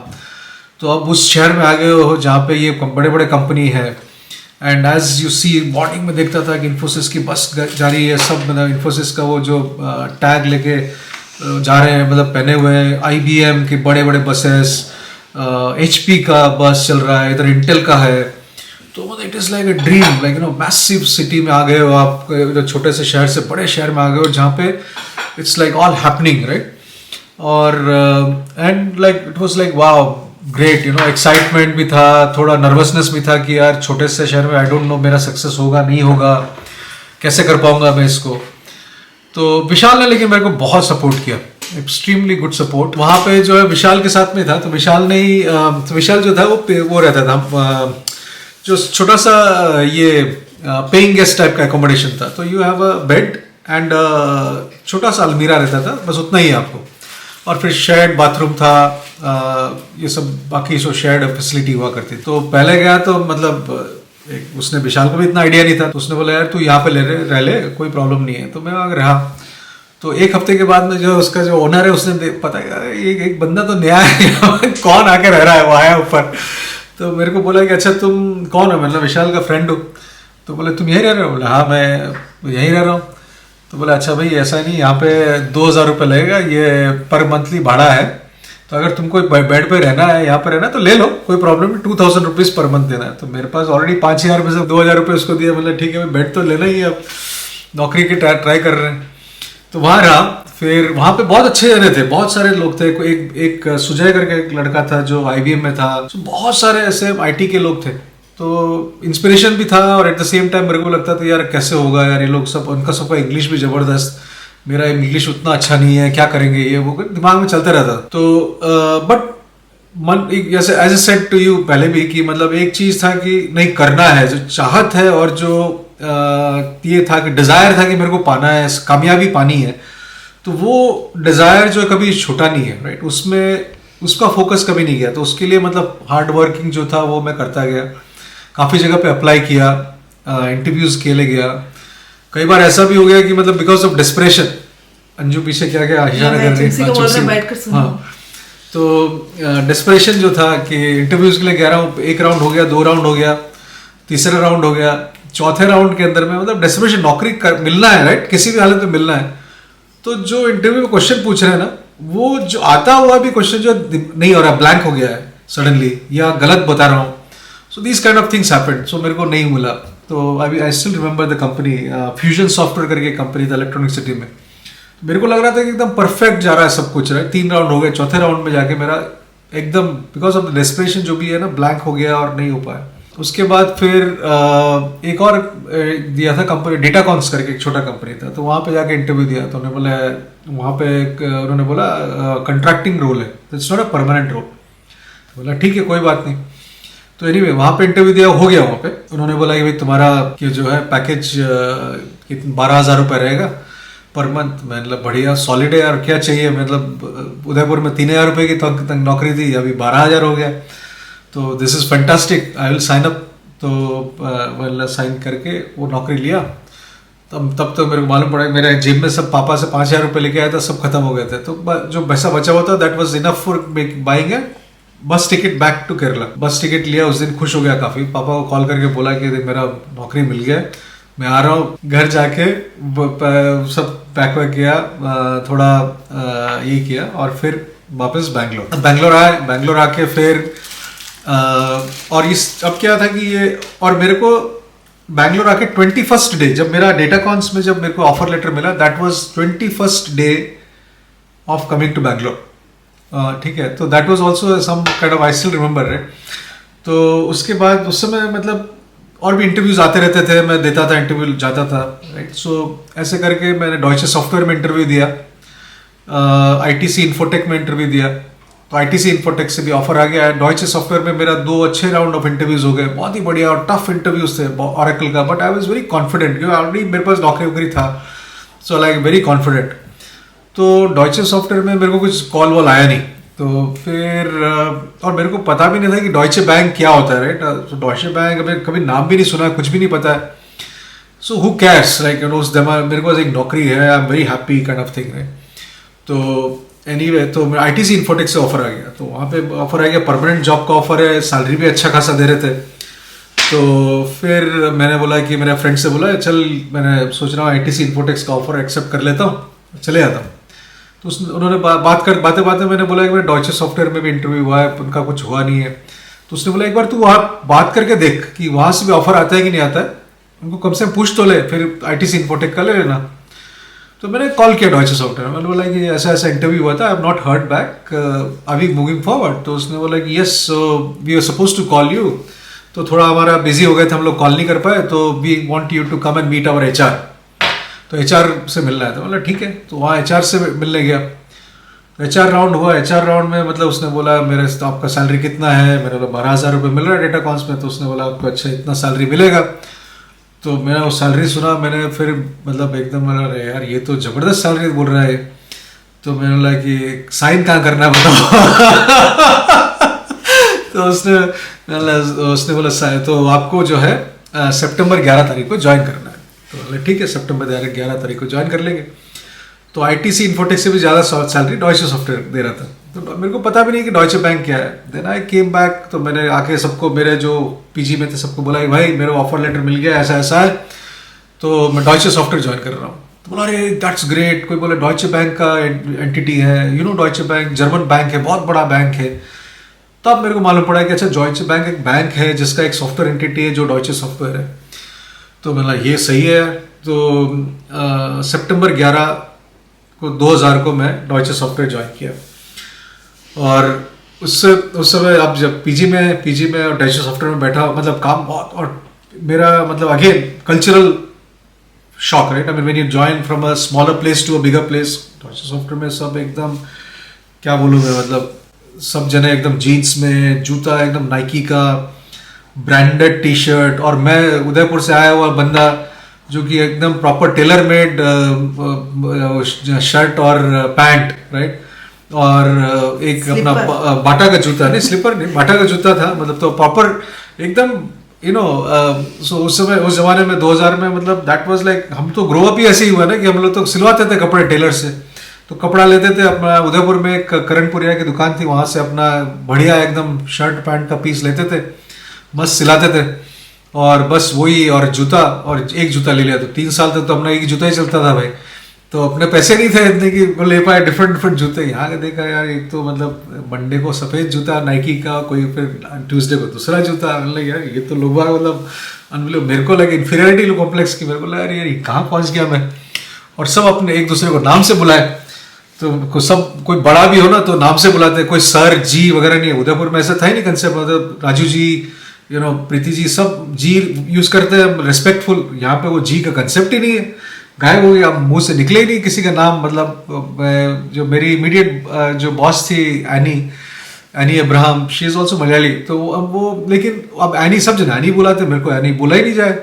तो अब उस शहर में आ गए हो जहाँ पे ये बड़े बड़े कंपनी है। And as you see morning में देखता था कि इन्फोसिस की बस जा रही है, सब मतलब इन्फोसिस का वो जो टैग लेके जा रहे हैं, मतलब पहने हुए हैं। IBM के बड़े बड़े बसेस, HP का बस चल रहा है, इधर इंटेल का है। तो मतलब it is like a dream, like massive city में आ गए हो आप, छोटे से शहर से बड़े शहर में आ गए हो जहाँ पे it's like all happening, right. और and like it was like wow great, excitement भी था, थोड़ा नर्वसनेस भी था कि यार छोटे से शहर में आई डोंट नो मेरा सक्सेस होगा नहीं होगा, कैसे कर पाऊंगा मैं इसको। तो विशाल ने लेकिन मेरे को बहुत सपोर्ट किया, एक्सट्रीमली गुड सपोर्ट। वहाँ पे जो है विशाल के साथ में था, तो विशाल ने ही तो विशाल जो था वो रहता था जो छोटा सा ये पेइंग गेस्ट टाइप का एकोमोडेशन था। तो you have a bed and छोटा सा अलमीरा रहता था, बस उतना ही आपको। और फिर शेयर्ड बाथरूम था, ये सब बाकी जो शेयर्ड फैसिलिटी हुआ करती। तो पहले गया तो मतलब उसने विशाल को भी इतना आइडिया नहीं था, तो उसने बोला यार तू यहाँ पे रह ले, कोई प्रॉब्लम नहीं है। तो मैं वहाँ रहा। तो 1 हफ्ते के बाद में जो उसका जो ओनर है उसने पता है एक बंदा तो नया है कौन आके रह रहा है, वो आया ऊपर। तो मेरे को बोला कि अच्छा तुम कौन हो, मतलब विशाल का फ्रेंड हो। तो बोले तुम यहीं रह रहे हो? बोला हाँ मैं यहीं रह रहा हूँ। तो बोला अच्छा भाई ऐसा नहीं, यहाँ पे 2,000 रुपये लगेगा, ये पर मंथली भाड़ा है। तो अगर तुमको बेड पे रहना है, यहाँ पे रहना है तो ले लो, कोई प्रॉब्लम नहीं, 2,000 रुपीज़ पर मंथ देना है। तो मेरे पास ऑलरेडी 5,000 रुपये से 2,000 रुपये उसको दिया। मतलब ठीक है बेड तो लेना ही है, अब नौकरी की ट्राई कर रहे हैं। तो वहाँ रहा। फिर वहाँ पे बहुत अच्छे जने थे, बहुत सारे लोग थे। एक सुजय करके एक लड़का था जो IBM में था। तो बहुत सारे ऐसे IT के लोग थे। तो इंस्पिरेशन भी था, और एट द सेम टाइम मेरे को लगता था यार कैसे होगा यार, ये लोग सब, उनका सबका इंग्लिश भी ज़बरदस्त, मेरा इंग्लिश उतना अच्छा नहीं है, क्या करेंगे ये वो, दिमाग में चलता रहता। तो बट मन जैसे as I said to you पहले भी कि मतलब एक चीज़ था कि नहीं करना है, जो चाहत है और जो ये था कि डिज़ायर था कि मेरे को पाना है, कामयाबी पानी है। तो वो डिज़ायर जो कभी छोटा नहीं है, राइट, उसमें उसका फोकस कभी नहीं गया। तो उसके लिए मतलब हार्ड वर्किंग जो था वो मैं करता गया, काफ़ी जगह पे अप्लाई किया, इंटरव्यूज़ के लिए गया। कई बार ऐसा भी हो गया कि मतलब बिकॉज ऑफ डिस्प्रेशन, अंजू पीछे क्या क्या इशारा कर रही है, हाँ, तो डिस्प्रेशन जो था कि इंटरव्यूज़ के लिए कह रहा हूँ, 1 राउंड हो गया, 2 राउंड हो गया, तीसरा राउंड हो गया, चौथे राउंड के अंदर में मतलब डिस्प्रेशन, नौकरी मिलना है, राइट, किसी भी हालत में मिलना है। तो जो इंटरव्यू में क्वेश्चन पूछ रहे हैं ना, वो जो आता हुआ भी क्वेश्चन जो नहीं हो रहा, ब्लैंक हो गया है सडनली, या गलत बता रहा हूँ। So these kind of things happened. So मेरे को नहीं मिला। तो I still remember the company, fusion software करके कंपनी था इलेक्ट्रॉनिक सिटी में। मेरे को लग रहा था कि एकदम परफेक्ट जा रहा है सब कुछ, राइट। 3 राउंड हो गए, चौथे राउंड में जाके मेरा एकदम बिकॉज ऑफ द डेस्परेशन जो भी है ना, ब्लैंक हो गया और नहीं हो पाया। उसके बाद फिर एक और दिया था कंपनी, डेटाकॉन्स करके एक छोटा कंपनी था, तो वहाँ पे जाके इंटरव्यू दिया। तो उन्होंने बोला, वहाँ पे उन्होंने बोला कंट्रैक्टिंग रोल है, it's not a permanent role. तो बोला ठीक है कोई बात नहीं। तो एनीवे वहाँ पे इंटरव्यू दिया, हो गया। वहाँ पे उन्होंने बोला कि भाई तुम्हारा कि जो है पैकेज 12,000 रुपये रहेगा पर मंथ। मतलब बढ़िया सॉलिड है यार, क्या चाहिए। मतलब उदयपुर में 3,000 रुपये की तक नौकरी थी, अभी 12,000 हो गया। तो this is fantastic, I will sign up. तो मतलब साइन करके वो नौकरी लिया। तब तो मेरे को मालूम पड़ा, मेरे जेब में सब पापा से 5,000 रुपये लेके आया था, सब खत्म हो गए थे। तो जो पैसा बचा हुआ था that was enough for buying ए बस टिकट बैक टू केरला। बस टिकट लिया, उस दिन खुश हो गया काफ़ी। पापा को कॉल करके बोला कि मेरा नौकरी मिल गया, मैं आ रहा हूँ। घर जाके सब पैक वैक किया, थोड़ा ये किया और फिर वापस बैंगलोर आए। बैंगलोर आके फिर और इस अब क्या था कि ये, और मेरे को बैंगलोर आके 21st डे जब मेरा डेटाकॉन्स में जब मेरे को ऑफर लेटर मिला, that was 21st day of coming to Bangalore. ठीक है, तो that was also some kind of, I still remember it. तो उसके बाद उस समय मतलब और भी इंटरव्यूज आते रहते थे, मैं देता था इंटरव्यू, जाता था, राइट। सो ऐसे करके मैंने डॉयचे सॉफ्टवेयर में इंटरव्यू दिया, आईटीसी इन्फोटेक में इंटरव्यू दिया। तो आईटीसी इन्फोटेक से भी ऑफर आ गया। डॉयचे सॉफ्टवेयर में मेरा 2 अच्छे राउंड ऑफ इंटरव्यूज हो गए, बहुत ही बढ़िया और टफ इंटरव्यूज थे ऑरेकल का। But I was very confident क्योंकि ऑलरेडी मेरे पास नौकरी था, सो लाइक वेरी कॉन्फिडेंट। तो डॉयचे सॉफ्टवेयर में मेरे को कुछ कॉल वॉल आया नहीं। तो फिर और मेरे को पता भी नहीं था कि डॉयचे बैंक क्या होता है, राइट। तो डॉयचे बैंक मैं कभी नाम भी नहीं सुना, कुछ भी नहीं पता है। सो हु कैर्स, लाइक उस दिमाग मेरे पास एक नौकरी है, I am very happy kind of thing, right. तो एनीवे तो आईटीसी इन्फोटेक से ऑफर आ गया। तो वहाँ पे ऑफर आ गया, परमानेंट जॉब का ऑफर है, सैलरी भी अच्छा खासा दे रहे थे। तो फिर मैंने बोला कि मेरे फ्रेंड से बोला चल, मैंने सोच रहा हूँ आईटीसी इन्फोटेक्स का ऑफर एक्सेप्ट कर लेता हूँ, चले जाता हूँ। तो उन्होंने बातें मैंने बोला कि मेरे डॉयचे सॉफ्टवेयर में भी इंटरव्यू हुआ है, उनका कुछ हुआ नहीं है। तो उसने बोला एक बार तू वहाँ बात करके देख कि वहाँ से भी ऑफर आता है कि नहीं आता है, उनको कम से कम पूछ तो ले, फिर आईटीसी इन्फोटेक का ले लेना। तो मैंने कॉल किया डॉयचे सॉफ्टवेयर, मैंने बोला कि ऐसा ऐसा इंटरव्यू हुआ था, I have not heard back, are we moving forward. तो उसने बोला कि yes, we are suppose to call you. तो थोड़ा हमारा बिजी हो गए थे, हम लोग कॉल नहीं कर पाए, तो we want you to come and meet our HR. तो एचआर से मिलना है। तो मतलब ठीक है, तो वहाँ एचआर से मिलने गया। एचआर राउंड हुआ। एचआर राउंड में मतलब उसने बोला मेरे तो आपका सैलरी कितना है, मेरे को 12,000 रुपये मिल रहा है डेटाकॉन्स में। तो उसने बोला आपको अच्छा इतना सैलरी मिलेगा। तो मैंने वो सैलरी सुना, मैंने फिर मतलब एकदम बोला अरे यार ये तो ज़बरदस्त सैलरी बोल रहा है। तो मैंने बोला कि साइन कहाँ करना है बताओ। तो उसने बोला तो आपको जो है सितंबर 11 तारीख को ज्वाइन करना है। तो बोले ठीक है, सितंबर 11 तारीख को ज्वाइन कर लेंगे। तो आईटीसी इन्फोटेक से भी ज़्यादा सैलरी डॉयचे सॉफ्टवेयर दे रहा था। तो मेरे को पता भी नहीं कि डॉयचे बैंक क्या है। Then I came back. तो मैंने आके सबको, मेरे जो पीजी में थे सबको बोला कि भाई मेरा ऑफर लेटर मिल गया, ऐसा ऐसा है, तो मैं डॉयचे सॉफ्टवेयर ज्वाइन कर रहा हूँ। तो बोला अरे दैट्स ग्रेट। कोई बोला डॉयचे बैंक का एंटिटी है, you know Deutsche bank German bank है, बहुत बड़ा बैंक है। तब मेरे को मालूम पड़ा कि अच्छा डॉयचे बैंक एक बैंक है जिसका एक सॉफ्टवेयर एंटिटी है जो डॉयचे सॉफ्टवेयर है। तो मैंने ये सही है। तो सितंबर 11 को 2000 को मैं डॉयचे सॉफ्टवेयर ज्वाइन किया। और उस समय अब जब पीजी में और डॉयचे सॉफ्टवेयर में बैठा, मतलब काम बहुत, और मेरा मतलब again cultural shock, right. I mean when you join from a smaller place to a bigger place, Deutsche software में सब एकदम क्या बोलूँ मैं, मतलब सब जने एकदम जीन्स में, जूता एकदम नाइकी का ब्रांडेड टी शर्ट, और मैं उदयपुर से आया हुआ बंदा जो कि एकदम प्रॉपर टेलर मेड शर्ट और पैंट, राइट। और एक अपना बाटा का जूता, नहीं स्लीपर नहीं, बाटा का जूता था, मतलब तो प्रॉपर एकदम यू नो। सो उस समय उस जमाने में 2000 में मतलब दैट वाज लाइक, हम तो ग्रो अप ही ऐसे ही हुआ ना कि हम लोग तो सिलवाते थे कपड़े टेलर से। तो कपड़ा लेते थे अपना, उदयपुर में एक करणपुरिया की दुकान थी, वहाँ से अपना बढ़िया एकदम शर्ट पैंट का पीस लेते थे, मस्त सिलाते थे, और बस वही, और जूता, और एक जूता ले लिया। तो 3 साल तक तो अपना एक जूता ही चलता था भाई। तो अपने पैसे नहीं थे इतने कि वो ले पाए डिफरेंट जूते। यहाँ के देखा यार, एक तो मतलब मंडे को सफ़ेद जूता नाइकी का, कोई फिर ट्यूसडे को दूसरा जूता। मतलब यार ये तो लोग मतलब अनबिलीव, मेरे को लगे इन्फीरियरिटी कॉम्प्लेक्स की, मेरे को लगा यार कहाँ पहुँच गया मैं। और सब अपने एक दूसरे को नाम से बुलाए, तो सब कोई बड़ा भी हो ना तो नाम से बुलाते, कोई सर जी वगैरह नहीं है। उदयपुर में ऐसा था ही नहीं कंसेप्ट, मतलब राजू जी यू नो प्रीति जी सब जी यूज करते हैं रिस्पेक्टफुल, यहाँ पे वो जी का कंसेप्ट ही नहीं है, गायब हो गया, मुंह से निकले ही नहीं किसी का नाम। मतलब जो मेरी इमीडिएट जो बॉस थी any Abraham, she is also Malayali, तो अब वो लेकिन अब एनी सब जन एनी बुलाते, मेरे को एनी बोला ही नहीं जाए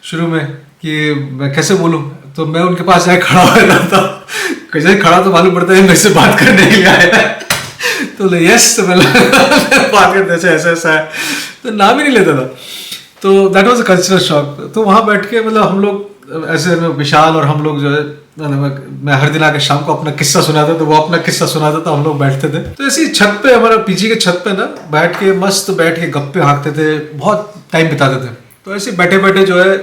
शुरू में कि मैं कैसे बोलूँ, तो मैं उनके पास जाए खड़ा हो जाता था, कैसे खड़ा तो मालूम पड़ता है मेरे से बात करने के लिए आया है, तो यस तो मैं बात करते ऐसा ऐसा है, तो नाम ही नहीं लेता था। तो that was a cultural shock. तो वहाँ बैठ के मतलब हम लोग ऐसे विशाल और हम लोग जो है, मैं हर दिन आके शाम को अपना किस्सा सुनाता, तो वो अपना किस्सा सुनाता था, हम लोग बैठते थे। तो ऐसी छत पे, हमारा पीजी के छत पे ना बैठ के मस्त बैठ के गप्पे हाँकते थे, बहुत टाइम बिताते थे। तो ऐसे बैठे बैठे जो है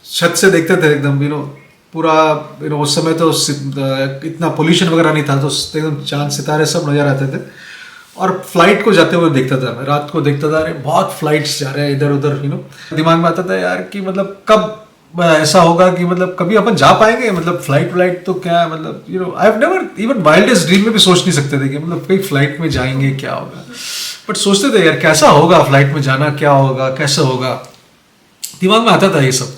छत से देखते थे एकदम यू नो पूरा यू नो, उस समय तो इतना पोल्यूशन वगैरह नहीं था, तो एकदम चांद सितारे सब नजर आते थे। और फ्लाइट को जाते हुए देखता था मैं, रात को देखता था, अरे बहुत फ्लाइट्स जा रहे हैं इधर उधर, यू नो दिमाग में आता था यार कि मतलब कब ऐसा होगा कि मतलब कभी अपन जा पाएंगे, मतलब फ्लाइट तो क्या है, मतलब you know I have never even wildest dream में भी सोच नहीं सकते थे कि मतलब कहीं फ्लाइट में जाएंगे क्या होगा, बट सोचते थे यार कैसा होगा फ्लाइट में जाना, क्या होगा, कैसे होगा, दिमाग में आता था ये सब।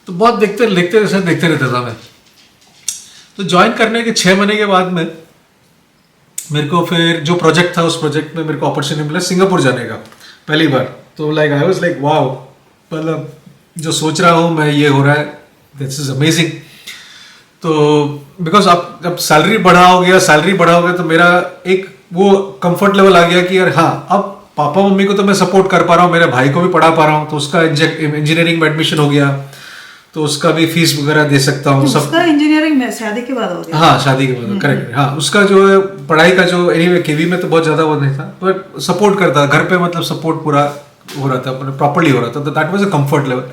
तो बहुत देखते रहता था मैं। तो ज्वाइन करने के 6 महीने के बाद में मेरे को फिर जो प्रोजेक्ट था, उस प्रोजेक्ट में मेरे को अपॉर्चुनिटी मिला सिंगापुर जाने का पहली बार। तो like I was like wow, मतलब जो सोच रहा हूँ मैं ये हो रहा है, दिस इज अमेजिंग। तो बिकॉज आप जब सैलरी बढ़ाओगे तो मेरा एक वो कंफर्ट लेवल आ गया कि यार हाँ, अब पापा मम्मी को तो मैं सपोर्ट कर पा रहा हूँ, मेरे भाई को भी पढ़ा पा रहा हूँ, तो उसका इंजीनियरिंग में एडमिशन हो गया, तो उसका भी फीस वगैरह दे सकता हूँ। उसका इंजीनियरिंग में शादी के बाद हो गया? हाँ, शादी के बाद, करेक्ट। हाँ, उसका जो है पढ़ाई का जो एनीवे केवी में तो बहुत ज्यादा वो नहीं था, बट सपोर्ट करता घर पे, मतलब सपोर्ट पूरा हो रहा था, प्रॉपर्ली हो रहा था, तो that was a comfort level.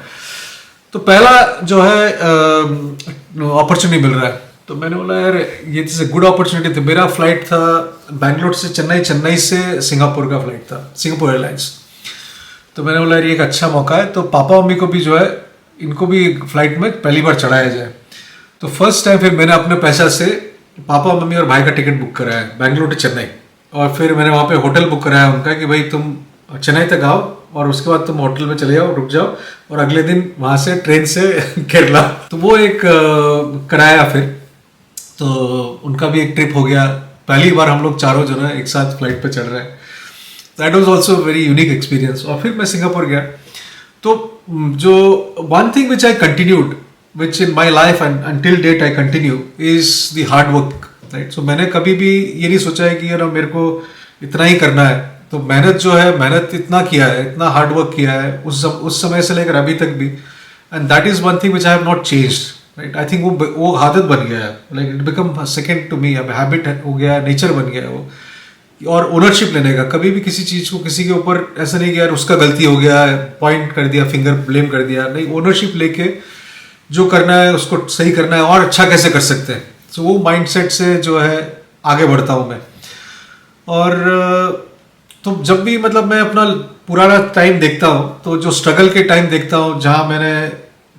तो पहला जो है अपॉर्चुनिटी मिल रहा है, तो मैंने बोला यार ये इज अ गुड अपॉर्चुनिटी। तो मेरा फ्लाइट था बैंगलोर से चेन्नई से सिंगापुर का फ्लाइट था, सिंगापुर एयरलाइंस। तो मैंने बोला यार ये एक अच्छा मौका है, तो पापा मम्मी को भी जो है इनको भी फ्लाइट में पहली बार चढ़ाया जाए। तो फर्स्ट टाइम फिर मैंने अपने पैसा से पापा मम्मी और भाई का टिकट बुक कराया बैंगलोर टू चेन्नई, और फिर मैंने वहाँ पे होटल बुक कराया उनका कि भाई तुम चेन्नई तक आओ और उसके बाद तुम होटल में चले जाओ, रुक जाओ, और अगले दिन वहाँ से ट्रेन से केरला। तो वो एक कराया फिर, तो उनका भी एक ट्रिप हो गया। पहली बार हम लोग चारों जो है एक साथ फ्लाइट पे चढ़ रहे हैं, that was also very unique experience. और फिर मैं सिंगापुर गया। तो जो one thing which I continued, which in my life and until date I continue, is the hard work, right. So मैंने कभी भी ये नहीं सोचा है कि यार मेरे को इतना ही करना है। तो मेहनत इतना किया है, इतना हार्ड वर्क किया है उस समय से लेकर अभी तक भी, and that is one thing which I have not changed, right. I think वो आदत बन गया है, like it become second to me, अब हैबिट हो गया, नेचर बन गया है वो। और ओनरशिप लेने का, कभी भी किसी चीज को किसी के ऊपर ऐसा नहीं कि यार उसका गलती हो गया, पॉइंट कर दिया, फिंगर ब्लेम कर दिया, नहीं, ओनरशिप लेके जो करना है उसको सही करना है और अच्छा कैसे कर सकते हैं। सो वो माइंडसेट से जो है आगे बढ़ता हूँ मैं। और तो जब भी मतलब मैं अपना पुराना टाइम देखता हूँ, तो जो स्ट्रगल के टाइम देखता हूँ, जहाँ मैंने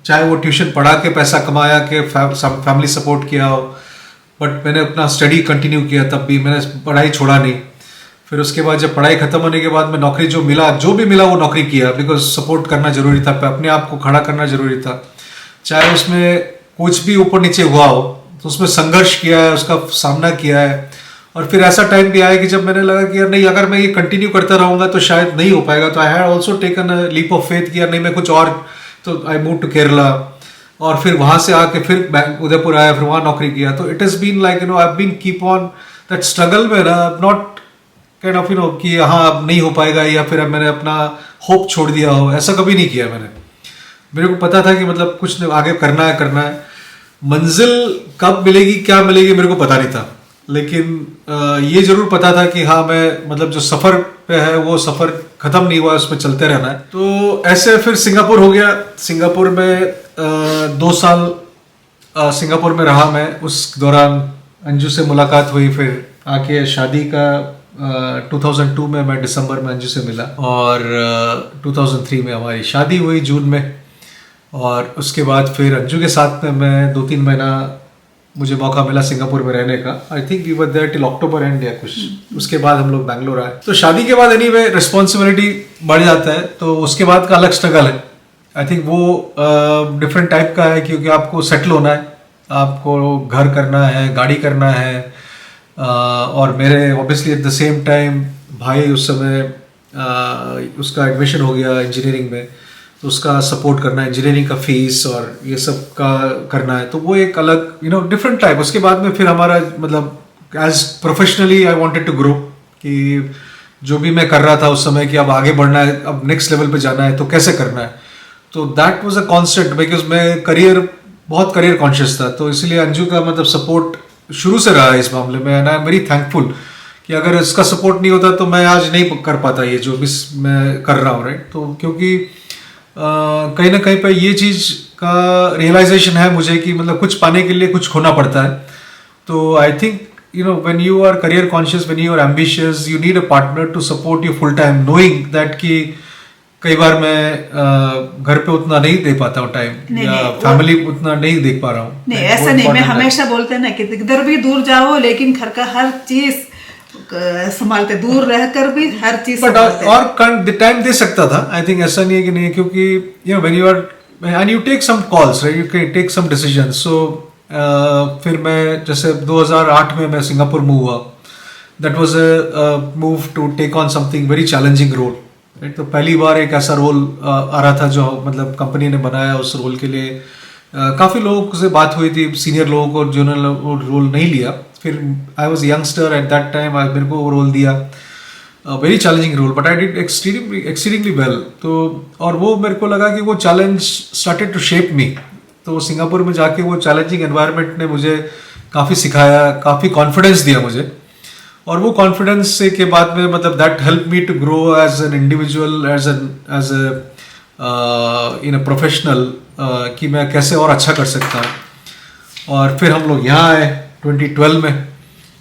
चाहे वो ट्यूशन पढ़ा के पैसा कमाया के फैमिली सपोर्ट किया हो, बट मैंने अपना स्टडी कंटिन्यू किया, तब भी मैंने पढ़ाई छोड़ा नहीं। फिर उसके बाद जब पढ़ाई खत्म होने के बाद में नौकरी जो भी मिला वो नौकरी किया, बिकॉज सपोर्ट करना जरूरी था, अपने आप को खड़ा करना जरूरी था। चाहे उसमें कुछ भी ऊपर नीचे हुआ हो, तो उसमें संघर्ष किया है, उसका सामना किया है। और फिर ऐसा टाइम भी आया कि जब मैंने लगा कि यार नहीं, अगर मैं ये कंटिन्यू करता रहूँगा तो शायद नहीं हो पाएगा। तो I had also taken a leap of faith कि यार नहीं, मैं कुछ और, तो आई मूव टू केरला, और फिर वहाँ से आके फिर उदयपुर आया, फिर वहाँ नौकरी किया। तो it has been like I have been keep on that struggle में ना, नॉट काइंड ऑफ कि हाँ अब नहीं हो पाएगा, या फिर अब मैंने अपना होप छोड़ दिया हो, ऐसा कभी नहीं किया मैंने। मेरे को पता था कि मतलब कुछ आगे करना है। मंजिल कब मिलेगी, क्या मिलेगी, मेरे को पता नहीं था, लेकिन ये जरूर पता था कि हाँ मैं मतलब जो सफर पे है वो सफर खत्म नहीं हुआ, उसमें चलते रहना है। तो ऐसे फिर सिंगापुर हो गया। सिंगापुर में 2 साल सिंगापुर में रहा मैं। उस दौरान अंजू से मुलाकात हुई, फिर आके शादी का 2002 में मैं दिसंबर में अंजू से मिला, और 2003 में हमारी शादी हुई जून में। और उसके बाद फिर अंजू के साथ में मैं 2-3 महीना मुझे मौका मिला सिंगापुर में रहने का। I think we were there till October end या कुछ, उसके बाद हम लोग बैंगलोर आए। तो शादी के बाद एनीवे रिस्पॉन्सिबिलिटी बढ़ जाता है, तो उसके बाद का अलग स्ट्रगल है। आई थिंक वो डिफरेंट टाइप का है, क्योंकि आपको सेटल होना है, आपको घर करना है, गाड़ी करना है, और मेरे obviously at the same time भाई उस समय उसका एडमिशन हो गया इंजीनियरिंग में, तो उसका सपोर्ट करना है, इंजीनियरिंग का फीस और ये सब का करना है, तो वो एक अलग डिफरेंट टाइप। उसके बाद में फिर हमारा मतलब as professionally I wanted to grow, कि जो भी मैं कर रहा था उस समय कि अब आगे बढ़ना है, अब नेक्स्ट लेवल पे जाना है, तो कैसे करना है। तो that was a constant, because मैं बहुत करियर कॉन्शियस था, तो इसलिए अंजू का मतलब सपोर्ट शुरू से रहा है इस मामले में, and I am very thankful कि अगर इसका सपोर्ट नहीं होता तो मैं आज नहीं कर पाता ये जो भी मैं कर रहा हूँ, राइट। तो क्योंकि कहीं ना कहीं पे ये चीज़ का रियलाइजेशन है मुझे कि मतलब कुछ पाने के लिए कुछ खोना पड़ता है। तो I think when you are career conscious, when you are ambitious, you need a partner to support you full time, knowing that कि कई बार मैं घर पे उतना नहीं दे पाता हूँ टाइम, या फैमिली उतना नहीं देख पा रहा हूँ। नहीं, ऐसा नहीं, मैं हमेशा बोलते हैं ना कि किधर भी दूर जाओ लेकिन घर का हर चीज संभालते, दूर रहकर भी हर चीज संभालते। और टाइम दे सकता था, आई थिंक ऐसा नहीं है कि नहीं, क्योंकि when you are and you take some calls, right, you can take some decisions. So फिर मैं जैसे 2008 में मैं सिंगापुर मूव हुआ, that was a move to take on something very challenging role, right. तो पहली बार एक ऐसा रोल आ रहा था जो मतलब कंपनी ने बनाया, उस रोल के लिए काफ़ी लोगों से बात हुई थी, सीनियर लोगों को जिन्होंने रोल नहीं लिया। फिर I was youngster at that time, मेरे को वो रोल दिया, very challenging role, but I did extremely well. तो और वो मेरे को लगा कि वो challenge started to shape me. तो सिंगापुर में जाके वो चैलेंजिंग एनवायरनमेंट ने मुझे काफ़ी सिखाया, काफ़ी कॉन्फिडेंस दिया मुझे, और वो कॉन्फिडेंस से के बाद में मतलब that help me to grow as an individual, as in a professional, कि मैं कैसे और अच्छा कर सकता हूँ। और फिर हम लोग यहाँ आए 2012 में,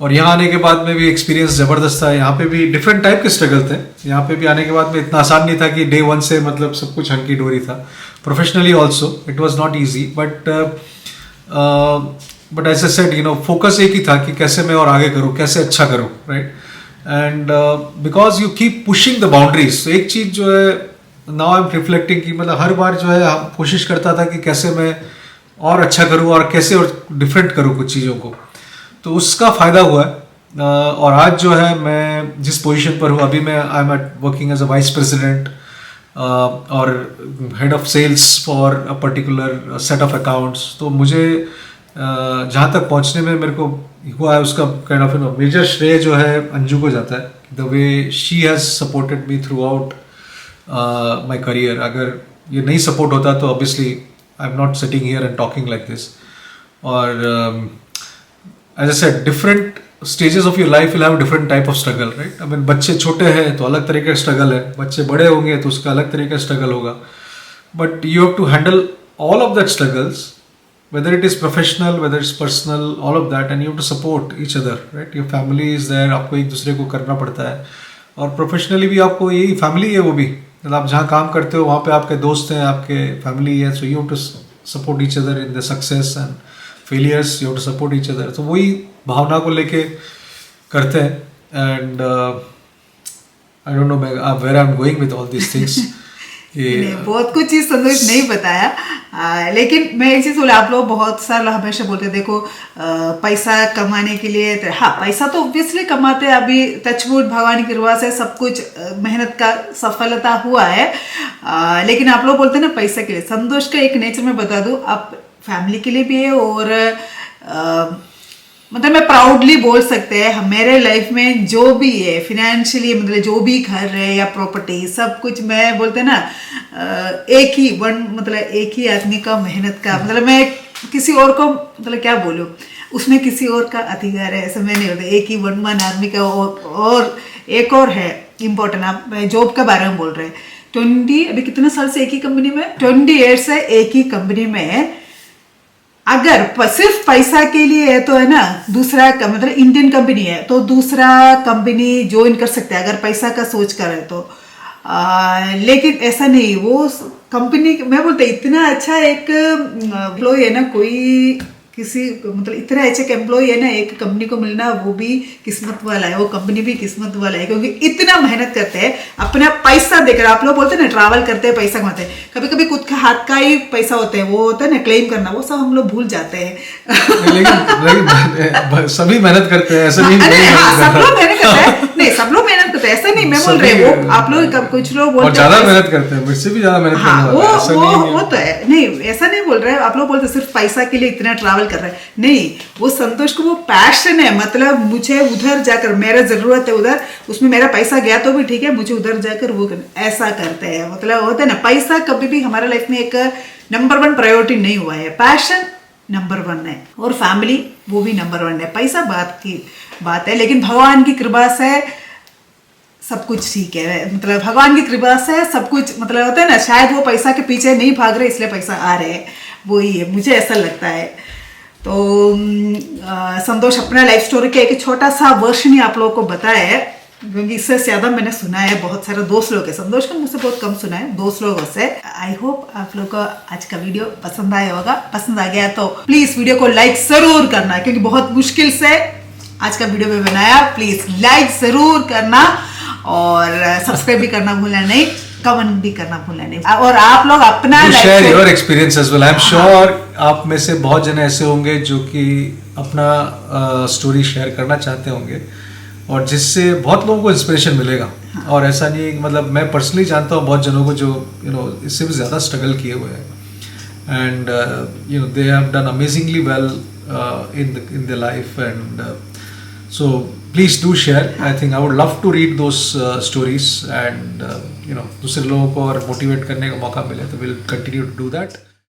और यहाँ आने के बाद में भी एक्सपीरियंस ज़बरदस्त था। यहाँ पे भी डिफरेंट टाइप के स्ट्रगल थे। यहाँ पे भी आने के बाद में इतना आसान नहीं था कि डे वन से मतलब सब कुछ हंकी डोरी था। Professionally also it was not easy, but as I said focus एक ही था कि कैसे मैं और आगे करूँ, कैसे अच्छा करूँ, right. And because you keep pushing the boundaries, तो एक चीज़ जो है नाउ आई एम रिफ्लेक्टिंग कि मतलब हर बार जो है हम कोशिश करता था कि कैसे मैं और अच्छा करूँ और कैसे और डिफरेंट करूँ कुछ चीज़ों को, तो उसका फ़ायदा हुआ है। और आज जो है मैं जिस पोजीशन पर हूँ अभी, मैं I am working as a vice president और head of sales for a particular set of accounts. तो मुझे जहाँ तक पहुँचने में मेरे को हुआ है उसका काइंड ऑफ मेजर श्रेय जो है अंजू को जाता है, the way she has supported me throughout my career. अगर ये नहीं सपोर्ट होता तो obviously I am not sitting here and talking like this. और as I said, different stages of your life will have different type of struggle, right. I mean बच्चे छोटे हैं तो अलग तरीके का स्ट्रगल है, बच्चे बड़े होंगे तो उसका अलग तरीके का स्ट्रगल होगा, but you have to handle all of that struggles, whether it is professional, whether it's personal, all of that, and you have to support each other, right? Your family is there, आपको एक दूसरे को करना पड़ता है, और professionally भी आपको यही फैमिली है, वो भी मतलब आप जहाँ काम करते हो वहाँ पे आपके दोस्त हैं, आपके फैमिली है, so you have to support each other in the success and failures, you have to support each other. तो वही भावना को लेके करते हैं, and I don't know where I am going with all these things. बहुत कुछ चीज संतोष नहीं बताया, लेकिन मैं एक चीज बोला, आप लोग बहुत सारा हमेशा बोलते हैं, देखो पैसा कमाने के लिए, हाँ पैसा तो ऑब्वियसली कमाते हैं, अभी टचवुड भगवान की कृपा से सब कुछ मेहनत का सफलता हुआ है, लेकिन आप लोग बोलते हैं ना पैसा के लिए। संतोष का एक नेचर में बता दूं, आप फैमिली के लिए भी है, और मतलब मैं प्राउडली बोल सकते हैं मेरे लाइफ में जो भी है फिनेंशियली, मतलब जो भी घर है या प्रॉपर्टी, सब कुछ मैं बोलते हैं ना एक ही आदमी का मेहनत का, मतलब मैं किसी और को मतलब क्या बोलूँ, उसमें किसी और का अधिकार है ऐसा मैं नहीं बोलता, एक ही वन मैन आर्मी का। और एक और है इम्पोर्टेंट, आप जॉब के बारे में बोल रहे हैं, 20 अभी कितने साल से एक ही कंपनी में, 20 ईयर्स से एक ही कंपनी में। अगर सिर्फ पैसा के लिए है तो है ना, दूसरा मतलब इंडियन कंपनी है तो दूसरा कंपनी ज्वाइन कर सकते हैं अगर पैसा का सोच कर है तो, लेकिन ऐसा नहीं। वो कंपनी मैं बोलते इतना अच्छा एक एम्प्लॉय है ना, कोई किसी मतलब इतना अच्छा एम्प्लॉय है ना एक कंपनी को मिलना, वो भी किस्मत वाला है, वो कंपनी भी किस्मत वाला है, क्योंकि इतना मेहनत करते हैं अपना पैसा देकर। आप लोग बोलते हैं ना ट्रैवल करते हैं पैसा कमाते हैं, कभी कभी खुद के हाथ का ही पैसा होता है, वो होता है ना क्लेम करना, वो सब हम लोग भूल जाते हैं। लेकिन सभी मेहनत करते हैं, ऐसा नहीं। सब लोग मेहनत करते हैं, नहीं सब लोग मेहनत करते हैं, ऐसा नहीं मैं बोल रही हूँ, वो आप लोग कुछ लोग बोलते हैं ज्यादा मेहनत करते हैं, मुझसे भी ज्यादा मेहनत करने वाले हैं, वो तो है, नहीं ऐसा नहीं बोल रहे हैं। आप लोग बोलते हैं सिर्फ पैसा के लिए इतना ट्रैवल कर रहे हैं, नहीं, वो संतोष को वो पैशन है, मतलब मुझे उधर जाकर मेरा जरूरत है उधर, उसमें मेरा पैसा गया तो भी ठीक है, मुझे उधर जाकर वो ऐसा करते हैं। मतलब होता है ना, पैसा कभी भी हमारे लाइफ में एक नंबर 1 प्रायोरिटी नहीं हुआ है, पैशन नंबर 1 है और फैमिली वो भी नंबर 1 है। पैसा बात की बात है, लेकिन भगवान की कृपा से सब कुछ ठीक है, मतलब भगवान की कृपा से सब कुछ, मतलब होता है ना, शायद वो पैसा के पीछे नहीं भाग रहे इसलिए पैसा आ रहे हैं, वही है, मुझे ऐसा लगता है। तो संतोष अपना लाइफ स्टोरी का एक छोटा सा वर्शन ही आप लोगों को बताया है, क्योंकि इससे ज्यादा मैंने सुना है बहुत सारे दोस्त लोगों के, संतोष को मुझसे बहुत कम सुना है दोस्त लोगों से। आई होप आप लोग को आज का वीडियो पसंद आया होगा, पसंद आ गया तो प्लीज वीडियो को लाइक जरूर करना, क्योंकि बहुत मुश्किल से आज का वीडियो में बनाया, प्लीज लाइक जरूर करना और सब्सक्राइब भी करना भूलना नहीं, कमेंट भी करना भूलना नहीं, और आप लोग अपना share your experience as well. I am sure आप में से बहुत जने ऐसे होंगे जो कि अपना स्टोरी शेयर करना चाहते होंगे और जिससे बहुत लोगों को इंस्पिरेशन मिलेगा। और ऐसा नहीं है, मतलब मैं पर्सनली जानता हूँ बहुत जनों को जो इससे भी ज़्यादा स्ट्रगल किए हुए हैं and they have done amazingly well in their life and so please do share. I think I would love to read those stories and दूसरे लोगों को और मोटिवेट करने का मौका मिले तो we'll continue to do that.